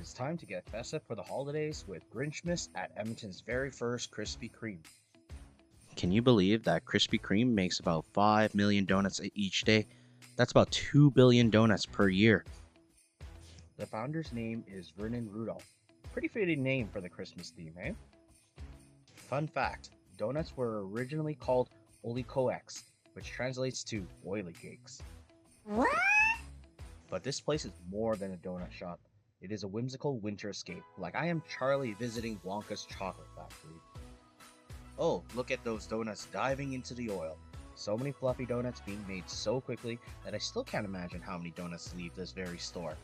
It's time to get festive for the holidays with Grinchmas at Edmonton's very first Krispy Kreme. Can you believe that Krispy Kreme makes about 5 million donuts each day? That's about 2 billion donuts per year. The founder's name is Vernon Rudolph. Pretty fitting name for the Christmas theme, eh? Fun fact, donuts were originally called Olikoeks, which translates to oily cakes. What? But this place is more than a donut shop. It is a whimsical winter escape, like I am Charlie visiting Wonka's chocolate factory. Oh, look at those donuts diving into the oil. So many fluffy donuts being made so quickly that I still can't imagine how many donuts leave this very store.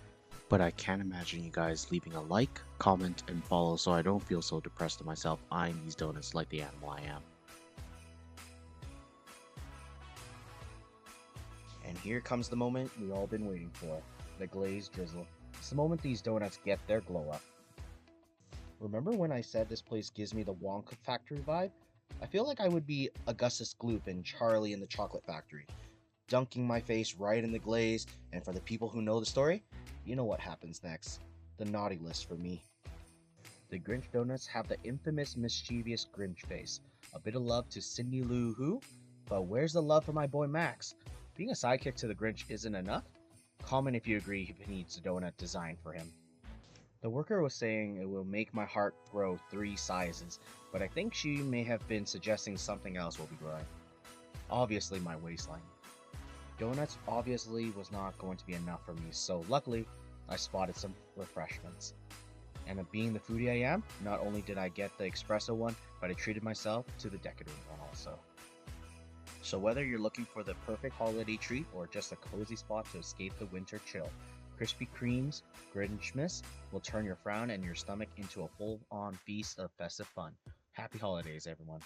But I can't imagine you guys leaving a like, comment, and follow so I don't feel so depressed to myself eyeing these donuts like the animal I am. And here comes the moment we all been waiting for, the glazed drizzle. It's the moment these donuts get their glow up. Remember when I said this place gives me the Wonka factory vibe? I feel like I would be Augustus Gloop and Charlie in the chocolate factory, dunking my face right in the glaze, and for the people who know the story, you know what happens next. The naughty list for me. The Grinch donuts have the infamous mischievous Grinch face. A bit of love to Cindy Lou Who, but where's the love for my boy Max? Being a sidekick to the Grinch isn't enough? Comment if you agree he needs a donut designed for him. The worker was saying it will make my heart grow 3 sizes, but I think she may have been suggesting something else will be growing. Obviously my waistline. Donuts obviously was not going to be enough for me, so luckily I spotted some refreshments. And being the foodie I am, not only did I get the espresso one, but I treated myself to the decadent one also. So whether you're looking for the perfect holiday treat or just a cozy spot to escape the winter chill, Krispy Kreme's Grinchmas will turn your frown and your stomach into a full-on feast of festive fun. Happy holidays, everyone.